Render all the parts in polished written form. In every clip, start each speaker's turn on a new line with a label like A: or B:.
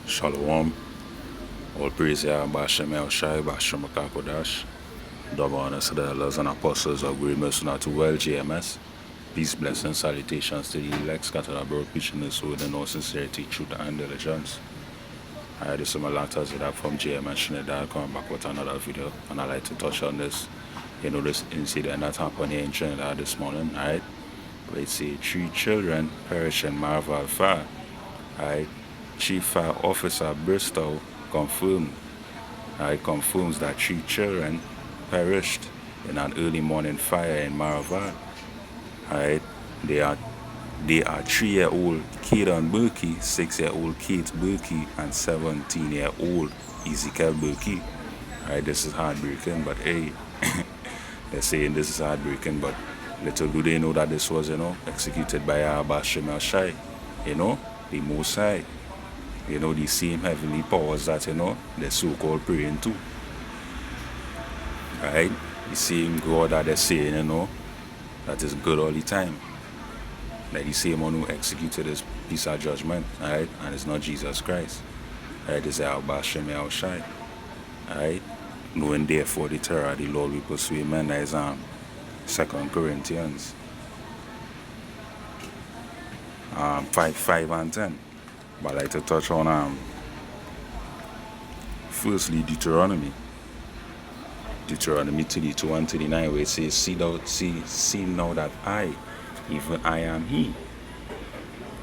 A: Shalom. All praise Yahweh Shem El Shai, Bashem Kakodash. Double honor to the elders and apostles of great mercy not to well, GMS. Peace, blessings, salutations to the elect scattered abroad, preaching this word in all sincerity, truth, and diligence. This is my letters that from GMS Trinidad, coming back with another video, and I'd like to touch on this. This incident that happened here in Trinidad this morning, alright? Where it say 3 children perish in Marval fire, alright? Chief Fire Officer Bristol confirms that 3 children perished in an early morning fire in Marval. Alright, they are 3-year-old Kaden Berkey, 6-year-old Kate Berkey, and 17-year-old Ezekiel Berkey. Alright, this is heartbreaking, but hey, they're saying this is heartbreaking, but little do they know that this was, executed by Yahweh Shem El Shai, the Most High. The same heavenly powers that, they're so-called praying to. Right? The same God that they're saying, that is good all the time. Like the same one who executed this piece of judgment, right? And it's not Jesus Christ. Right? It's Yahweh Shem El Shai. Right? Knowing therefore the terror of the Lord will pursue men. That is 2 Corinthians 5 and 10. But I'd like to touch on firstly Deuteronomy 32 and 39, where it says, see now that I, even I am he.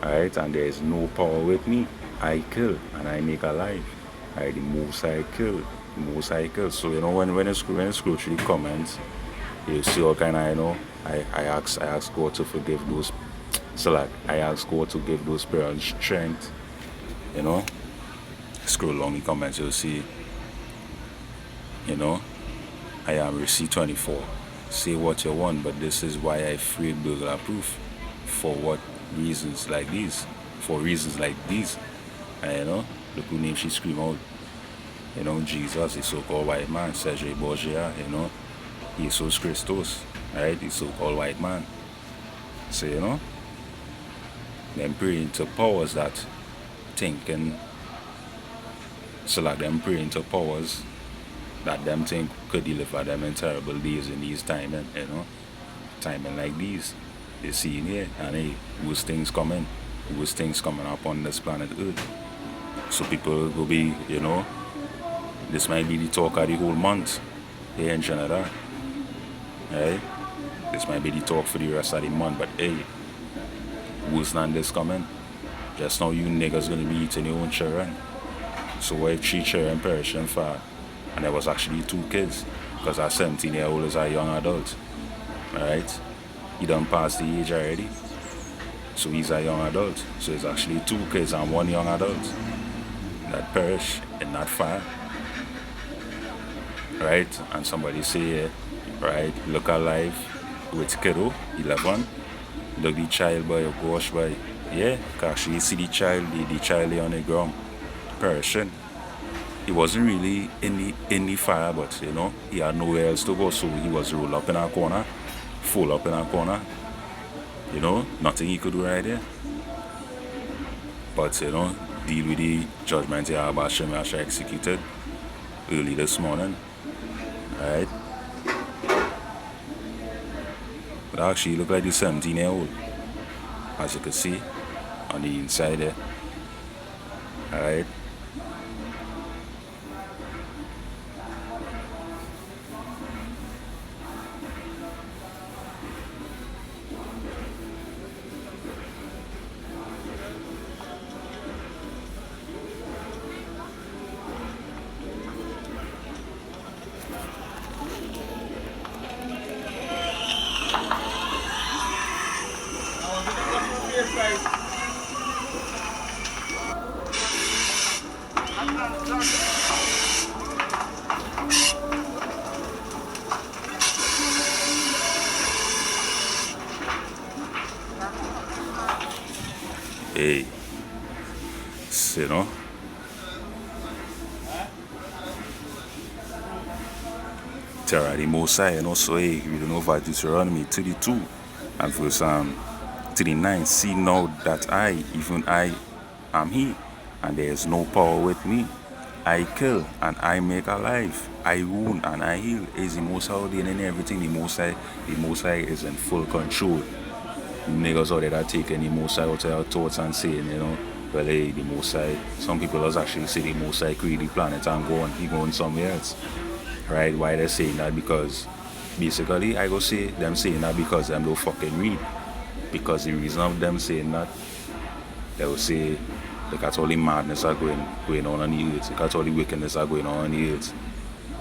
A: Alright, and there is no power with me. I kill and I make alive. Alright, the Most High kill. The Most High kill. So when you scroll through the comments, you see all kind of, I ask God to forgive those. So like I ask God to give those parents strength. Scroll along the comments, you'll see, I am receipt 24. Say what you want, but this is why I freed burglar proof. For what reasons like these? For reasons like these. And look who name she scream out. Jesus, the so-called white man, Serge Borgia, Jesus Christos, right? The so-called white man. So, them praying to powers that thinking, so like them praying to powers that them think could deliver them in terrible days in these timing, timing like these. They see in here, and hey, worse things coming up on this planet Earth. So people will be, this might be the talk of the whole month here in Canada. Right? This might be the talk for the rest of the month, but hey, worse than this coming. Just now you niggas gonna be eating your own children. So why 3 children perishing for? And there was actually 2 kids, because our 17-year-old is a young adult. Alright? He done passed the age already. So he's a young adult. So it's actually 2 kids and 1 young adult that perish in that fire. Right? And somebody say, right, look alive with kiddo, 11. Look the child boy, gosh boy. Yeah, because she see the child on the ground, perishing. He wasn't really in the fire, but he had nowhere else to go, so he was rolled up in a corner, full up in a corner. Nothing he could do right there. But deal with the judgment Yahweh Shem El Shai executed early this morning. Alright. But actually look like the 17-year-old, as you can see on the inside there. Alright. Hey, terror the Most High, so hey, we don't know about Deuteronomy 32 and verse 39. See now that I, even I, am he. and there is no power with me. I kill and I make alive. I wound and I heal. Is the Most High ordaining everything. The Most High is in full control. Niggas out there that taking the Most High out of their thoughts and saying, well, hey, the Most High. Some people does actually say the Most High create the planet and he going somewhere else. Right? Why they saying that? Because basically, I go say them saying that because them don't fucking read. Because the reason of them saying that, they will say, look at all the madness are going on the earth. Look at all the wickedness are going on the earth.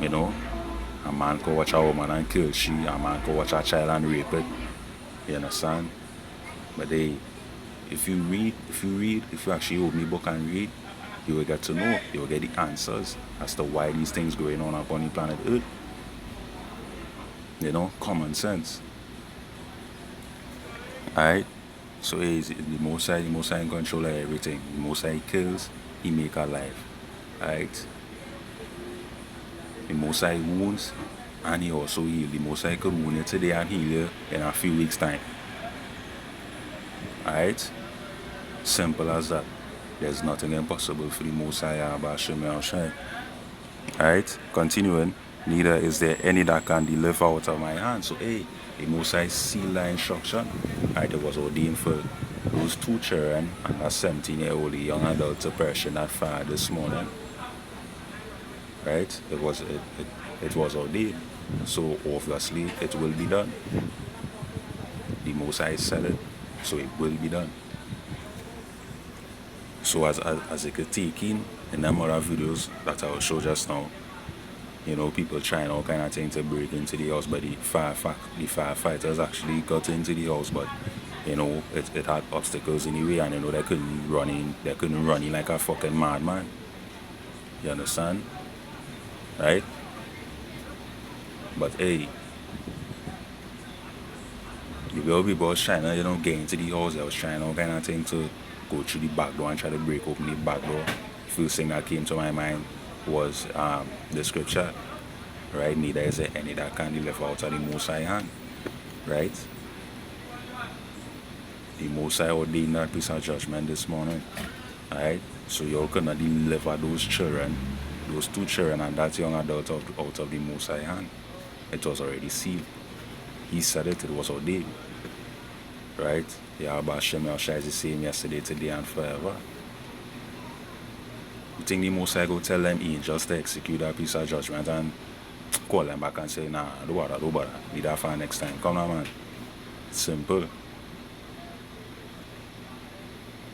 A: A man can watch a woman and kill she. A man can watch a child and rape it. You understand? But if you actually open the book and read, you will get to know, you will get the answers as to why these things going on upon the planet Earth. Common sense. Alright? So the Most High in control of everything. The Most High kills, he make alive. Alright? The Most High wounds and he also heals. The Most High could wound you today and heal you in a few weeks' time. Alright? Simple as that. There's nothing impossible for the Most High Abashim Shai. Alright? Continuing. Neither is there any that can deliver out of my hand. So the Most High sealed the instruction. Alright, it was ordained for those 2 children and that 17-year-old young adult to perish in that fire this morning. Right? It was ordained. So obviously it will be done. The Most High said it, so it will be done. So as you could take in them other videos that I will show just now, people trying all kind of things to break into the house, but the firefighters actually got into the house, but it had obstacles in the way, and they couldn't run in like a fucking madman. You understand? Right? But the girl people was trying to, get into the house. They was trying all kind of thing to go through the back door and try to break open the back door. The first thing that came to my mind was the scripture. Right? Neither is there any that can deliver out of the Most High hand. Right? The Most High ordained that piece of judgment this morning. Alright? So you cannot deliver those children, those 2 children and that young adult out of the Most High hand. It was already sealed. He said it was ordained. Right? Yahweh Shem Yahshua is the same yesterday, today, and forever. You think the Most High go tell them angels to execute that piece of judgment and call them back and say, nah, do bother. Leave that for next time. Come on, man. Simple.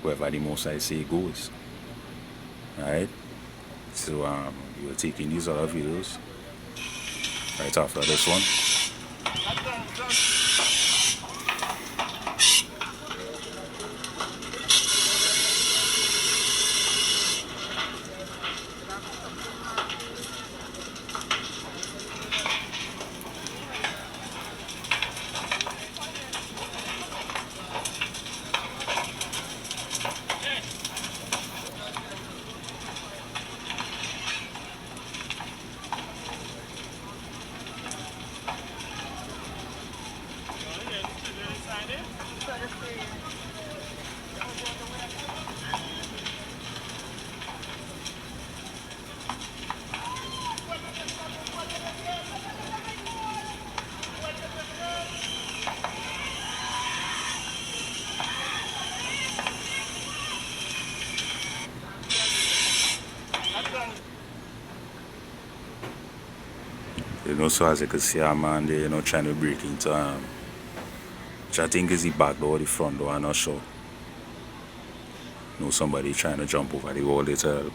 A: Wherever the Most High say goes. Alright? So you're taking these other videos right after this one. So as you can see, a man there, trying to break into, which I think is the back door or the front door, I'm not sure. Somebody trying to jump over the wall there to help.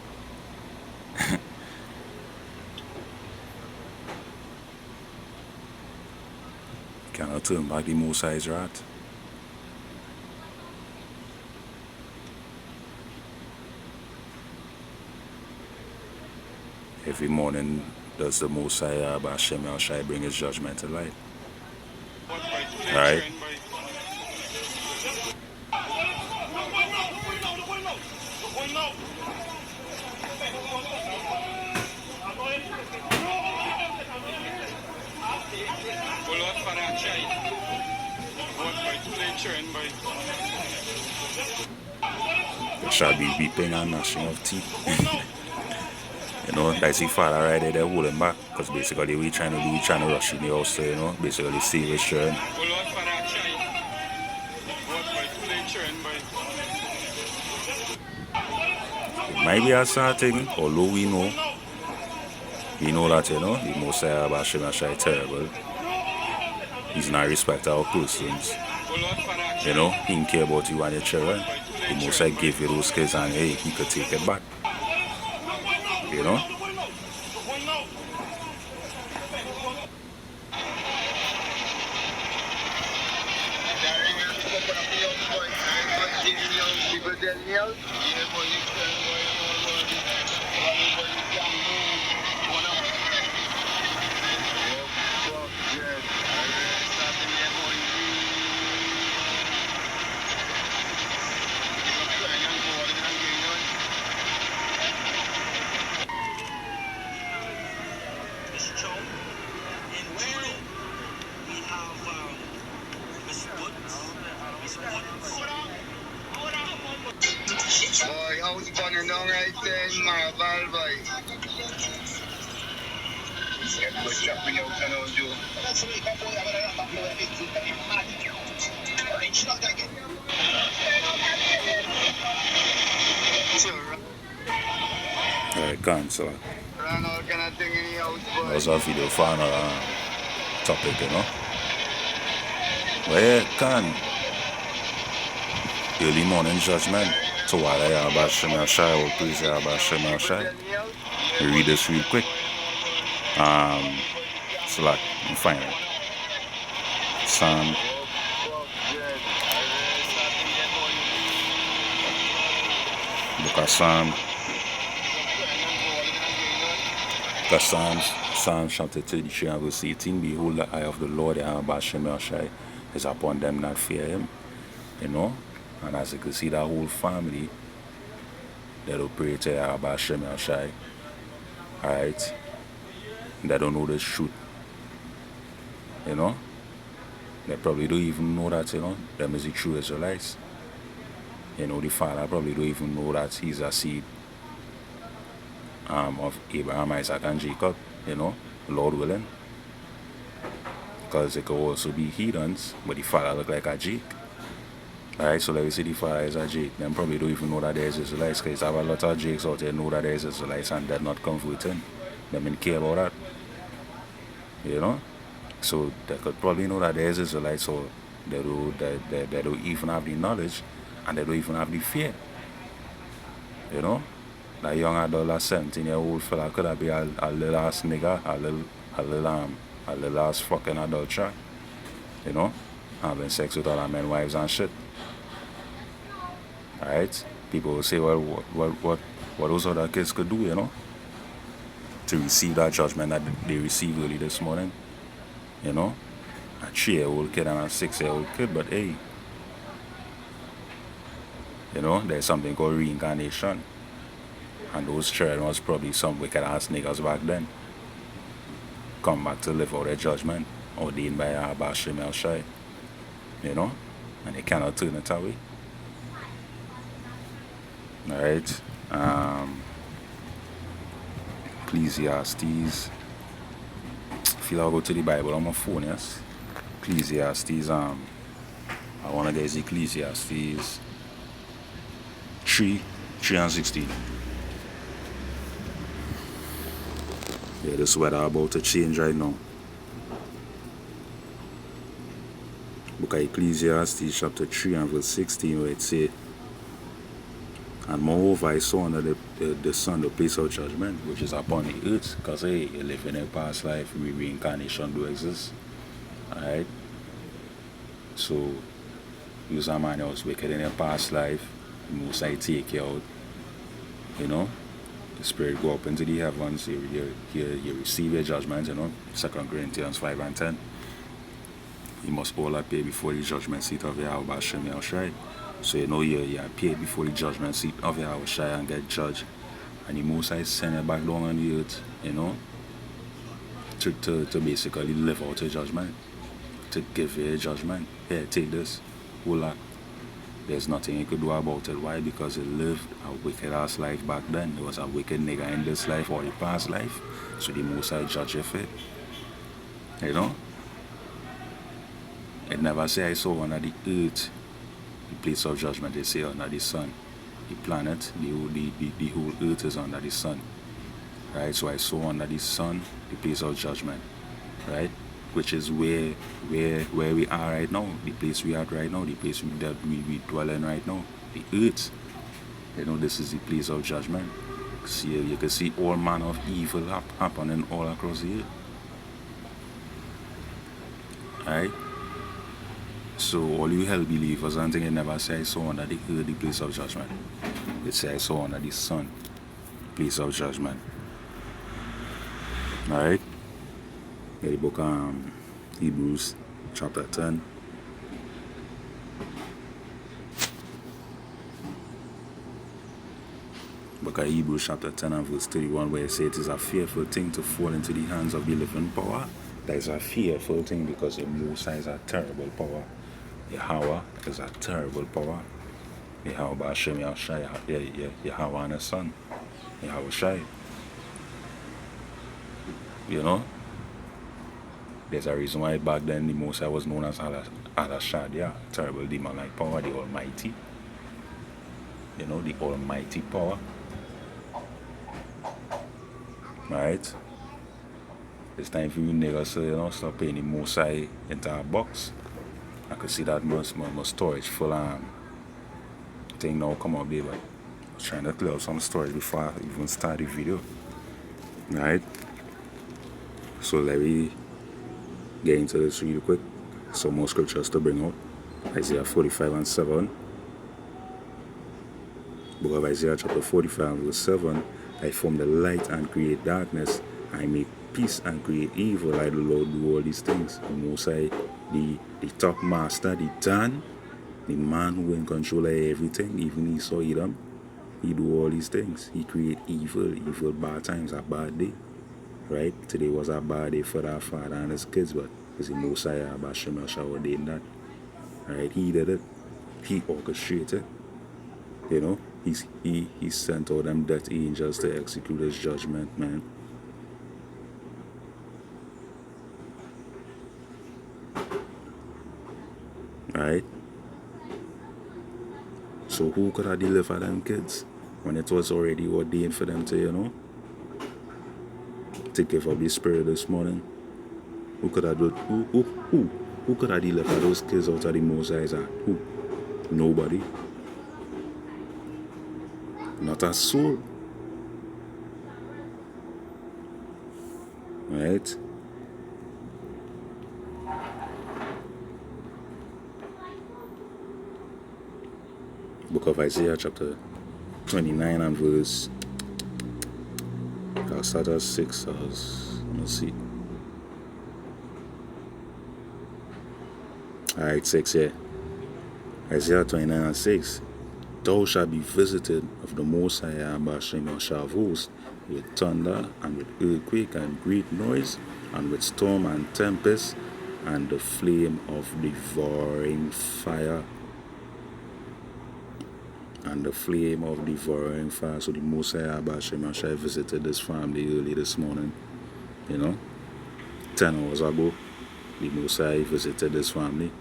A: Cannot turn back the Most High's wrath. Every morning does the Most High Hashem Yahshai bring his judgment to light. Alright? shall be weeping and gnashing of teeth. You know, that's the father right there, they're holding back. Because basically, we trying to do, we trying to rush in the house to, you know, basically save his children. It might be a sad thing, although we know that, you know, the Most High about Shemashai terrible. He's not respect our persons. You know, he don't care about you and your children. The Most High give you those kids and hey, he could take it back. You know?
B: Boy, house burning down right there in Marvel, boy. Yeah, go chop me out and all, Joe.
A: Alright, cancel.
B: Run all kind of thing in the house, boy.
A: That was our video final topic, you know? But yeah, can. Early morning judgment. So while I am about Shemashai, or please I about Shemashai. We read this real quick. So like, you find it. Psalm. Book of Psalm. Psalm chapter 33 and verse 18. Behold, the eye of the Lord, the Abba Shemashai, is upon them that fear him. You know? And as you can see, that whole family, they don't pray to Abba Shemashai. Alright? They don't know the truth. You know? They probably don't even know that, you know, them is the true Israelites. You know, the father probably don't even know that he's a seed of Abraham, Isaac, and Jacob, you know, Lord willing. Because it could also be heathens, but the father look like a Jake. Alright, so let me say the father is a Jake. Them probably don't even know that there's Israelites, because have a lot of Jakes out there know that there's Israelites and they're not converting. They don't care about that. You know? So they could probably know that there's Israelites, so they don't even have the knowledge and they don't even have the fear. You know? That young adult, that 17-year-old fella could have been a little ass nigga, a little ass fucking adult track. You know? Having sex with other men, wives and shit. Alright? People will say, well, what those other kids could do, you know? To receive that judgment that they received early this morning. You know? A 3-year-old kid and a 6-year-old kid, but hey. You know, there's something called reincarnation. And those children was probably some wicked ass niggas back then. Come back to live out their judgment, ordained by Abba Shemashai. You know? And they cannot turn it away. Alright? Ecclesiastes. I feel I'll go to the Bible on my phone, yes? Ecclesiastes, I want to get Ecclesiastes 3 and 16. Yeah, this weather about to change right now. Book of Ecclesiastes chapter 3 and verse 16 where it says, and moreover I saw under the sun the place of judgment, which is upon the earth, because hey, you live in a past life, reincarnation do exist. Alright? So, use a man that was wicked in a past life, most I take you out. You know? The spirit go up into the heavens, you receive your judgment, you know, 2 Corinthians 5 and 10. You must all appear before the judgment seat of Yahweh Shemashai. So you know you appear before the judgment seat of Yahweh and get judged. And the Most High send you back down on the earth, you know, to basically live out your judgment. To give you a judgment. Here, take this. Hold that. There's nothing he could do about it. Why? Because he lived a wicked ass life back then. There was a wicked nigga in this life or the past life. So the most I judge if it. You know? It never say I saw under the earth, the place of judgment. They say under the sun. The planet, the whole earth is under the sun. Right? So I saw under the sun the place of judgment. Right? Which is where we are right now, the place we are right now, the place that we dwell in right now, the earth. You know, this is the place of judgment. See, you can see all manner of evil happening all across the earth. Right? So all you hell believers, I think it never say I saw under the earth the place of judgment. It say I saw under the sun, place of judgment. Alright? The book Hebrews chapter 10. Book of Hebrews chapter 10 and verse 31, where it says it is a fearful thing to fall into the hands of the living power. That is a fearful thing because the Most High is a terrible power. Yahweh is a terrible power. Yahweh Ba'ashem Yahshai, Yahweh and his son, Yahweh Shai. You know? There's a reason why back then the Most High was known as Al-Shaddai, terrible demon-like power, the Almighty. You know, the Almighty power. Right? It's time for you niggas to, you know, stop paying the Most High into a box. I could see that my storage full thing now come up there, but I was trying to clear up some storage before I even start the video. Right? So let me get into this real quick. Some more scriptures to bring out. Isaiah 45 and 7. Book of Isaiah chapter 45 and verse 7. I form the light and create darkness. I make peace and create evil. I, the Lord, do all these things. The Most High, the top master, the Dan, the man who in control of everything, even he saw Edom. He do all these things. He create evil. Evil bad times, a bad day. Right? Today was a bad day for our father and his kids, but it's the Most High Bashim ordained that. Right? He did it. He orchestrated. You know? He sent all them death angels to execute his judgment, man. Right? So who could have delivered them kids when it was already ordained for them to, you know, take care of the spirit this morning? Who could have done, who could have delivered those kids out of the Most High's hand? Who? Nobody. Not a soul. Right? Book of Isaiah chapter 29 and verse, I'll start at 6, let's see. Alright, 6 here. Isaiah 29 and 6. Thou shalt be visited of the Most High and Bashim Shavos with thunder and with earthquake and great noise and with storm and tempest and the flame of devouring fire. And the flame of devouring fire. So the Most High Bashim Shai visited this family early this morning. You know, 10 hours ago, the Most High visited this family.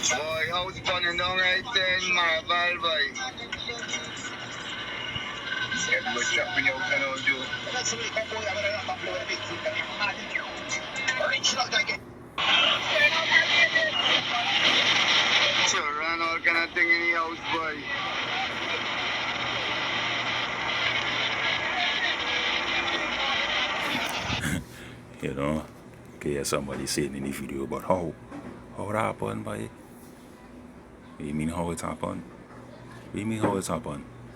B: Boy, how's burning down right there in Marvel, boy? Yeah, what's happening out there now, Joe? So, run all kind of thing in the house, boy.
A: You know, okay, hear somebody saying in the video, but how it happened, boy? What do you mean how it happened? What do you mean how it happened?